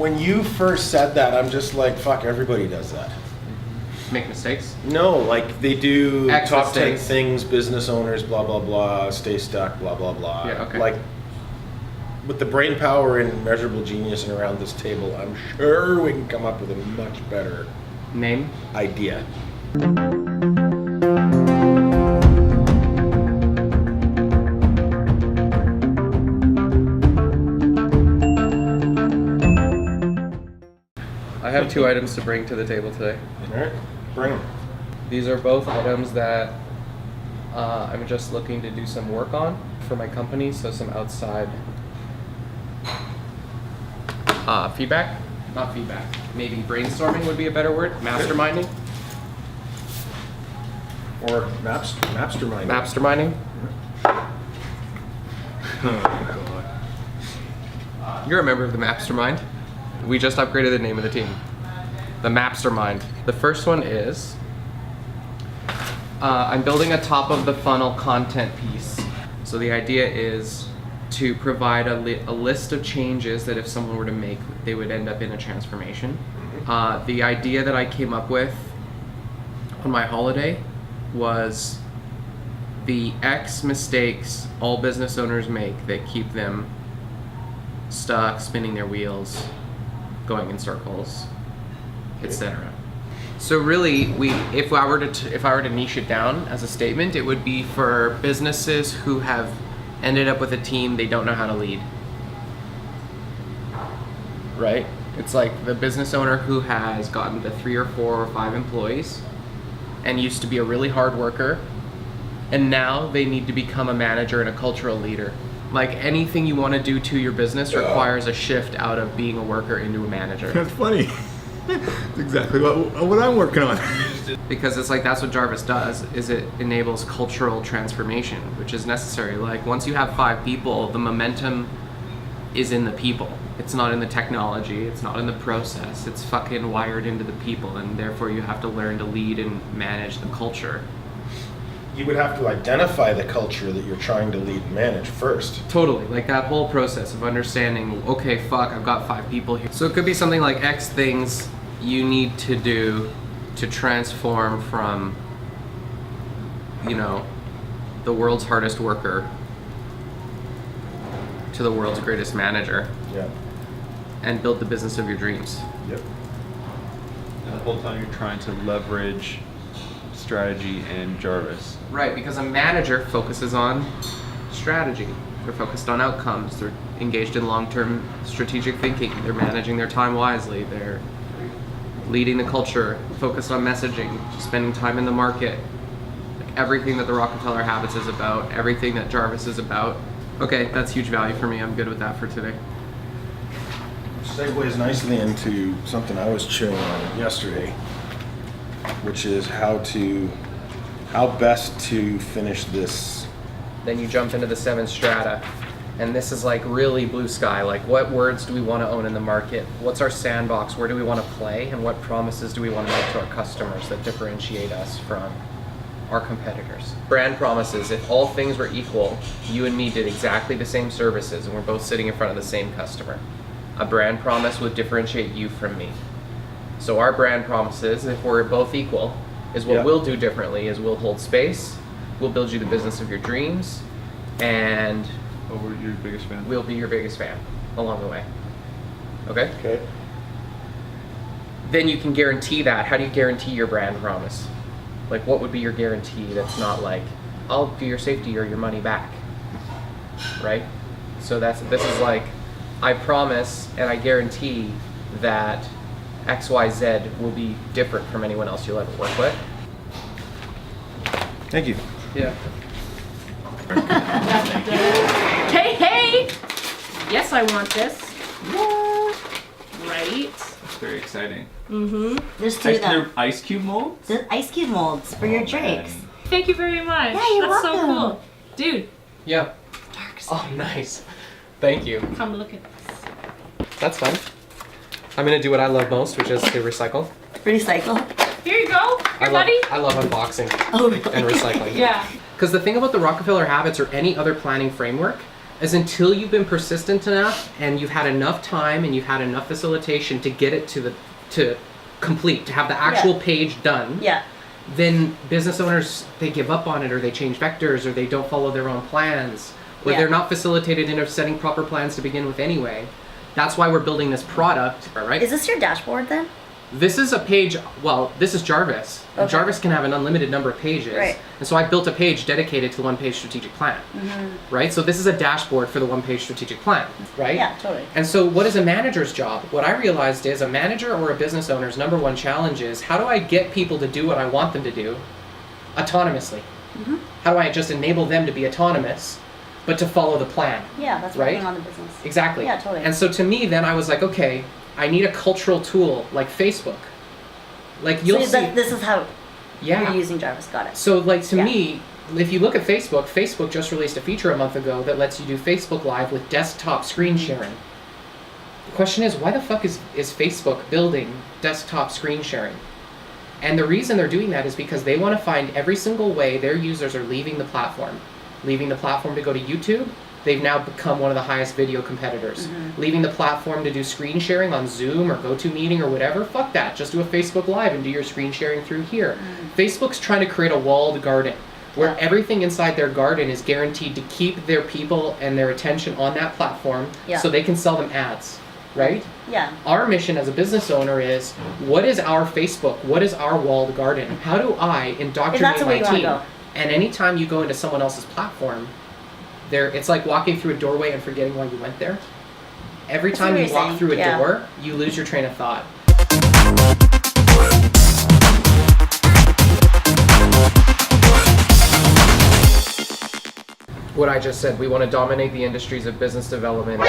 When you first said that, I'm just like, fuck, everybody does that. Make mistakes? No, like they do X top 10 mistakes. things, business owners, blah, blah, blah, stay stuck, blah, blah, blah. Yeah, okay. Like, with the brain power and measurable genius and around this table, I'm sure we can come up with a much better Name? idea. I have 2 items to bring to the table today. All right, bring them. These are both items that I'm just looking to do some work on for my company, so some outside feedback. Not feedback. Maybe brainstorming would be a better word. Masterminding. Or MAPSTERMIND. Masterminding. Oh, You're a member of the MAPSTERMIND. We just upgraded the name of the team. The MAPSTERMIND. The first one is I'm building a top of the funnel content piece. So the idea is to provide a list of changes that if someone were to make, they would end up in a transformation. The idea that I came up with on my holiday was the X mistakes all business owners make that keep them stuck, spinning their wheels, going in circles, etc. So really, if I were to niche it down as a statement, it would be for businesses who have ended up with a team they don't know how to lead. Right? It's like the business owner who has gotten to 3 or 4 or 5 employees and used to be a really hard worker, and now they need to become a manager and a cultural leader. Like anything you want to do to your business requires a shift out of being a worker into a manager. That's funny. That's exactly what I'm working on. Because it's like that's what Jarvis does, is it enables cultural transformation, which is necessary. Like once you have 5 people, the momentum is in the people. It's not in the technology, it's not in the process, it's fucking wired into the people, and therefore you have to learn to lead and manage the culture. You would have to identify the culture that you're trying to lead and manage first. Totally, like that whole process of understanding, okay, fuck, I've got 5 people here. So it could be something like X things you need to do to transform from, you know, the world's hardest worker to the world's greatest manager. Yeah. And build the business of your dreams. Yep. And the whole time you're trying to leverage strategy and Jarvis. Right, because a manager focuses on strategy. They're focused on outcomes. They're engaged in long-term strategic thinking. They're managing their time wisely. They're leading the culture, focused on messaging, spending time in the market. Like everything that the Rockefeller Habits is about, everything that Jarvis is about. Okay, that's huge value for me. I'm good with that for today. Segues nicely into something I was chewing on yesterday, which is how best to finish this. Then you jump into the 7 strata, and this is like really blue sky. Like what words do we want to own in the market? What's our sandbox? Where do we want to play? And what promises do we want to make to our customers that differentiate us from our competitors? Brand promises. If all things were equal, you and me did exactly the same services and we're both sitting in front of the same customer. A brand promise would differentiate you from me. So our brand promises, if we're both equal, is what we'll do differently is we'll hold space, we'll build you the business of your dreams, and We're your biggest fan. we'll be your biggest fan along the way. Okay? Okay. Then you can guarantee that. How do you guarantee your brand promise? Like what would be your guarantee that's not like, I'll do your safety or your money back, right? So this is like, I promise and I guarantee that XYZ will be different from anyone else you'll ever work with. Thank you. Yeah. Hey, hey! Yes, I want this. What? Right? That's very exciting. Mm-hmm. Just do them. They're ice cube molds? The ice cube molds for your drinks. Man. Thank you very much. Yeah, you're That's welcome. so cool. Dude, Yeah. Dark side. Oh, nice. Thank you. come look at this. That's fun. I'm gonna do what I love most, which is to recycle. Recycle. Here you go. Here, buddy. I love unboxing Oh, really? and recycling. Yeah. Because the thing about the Rockefeller Habits or any other planning framework is until you've been persistent enough and you've had enough time and you've had enough facilitation to get it to complete, to have the actual page done. Yeah. Then business owners, they give up on it, or they change vectors, or they don't follow their own plans, or they're not facilitated into setting proper plans to begin with anyway. That's why we're building this product, right? Is this your dashboard then? This is a page, well, this is Jarvis. And Okay. Jarvis can have an unlimited number of pages. Right. And so I built a page dedicated to the one-page strategic plan, right? So this is a dashboard for the one-page strategic plan, right? Yeah, totally. And so what is a manager's job? What I realized is a manager or a business owner's number one challenge is, how do I get people to do what I want them to do autonomously? How do I just enable them to be autonomous, but to follow the plan? Yeah, that's Right? working on the business. Exactly. Yeah, totally. And so to me, then I was like, okay, I need a cultural tool like Facebook. Like you'll see. This is how Yeah. you're using Jarvis. Got it. So like to Yeah. me, if you look at Facebook, Facebook just released a feature a month ago that lets you do Facebook Live with desktop screen sharing. The question is, why the fuck is Facebook building desktop screen sharing? And the reason they're doing that is because they want to find every single way their users are leaving the platform. Leaving the platform to go to YouTube, they've now become one of the highest video competitors. Leaving the platform to do screen sharing on Zoom or GoToMeeting or whatever, fuck that. Just do a Facebook Live and do your screen sharing through here. Facebook's trying to create a walled garden where everything inside their garden is guaranteed to keep their people and their attention on that platform so they can sell them ads, right? Yeah. Our mission as a business owner is, what is our Facebook? What is our walled garden? How do I indoctrinate the way my you wanna team? go. And anytime you go into someone else's platform, it's like walking through a doorway and forgetting why you went there. Every I see time what you you're walk saying, through a yeah. door, you lose your train of thought. What I just said, we want to dominate the industries of business development,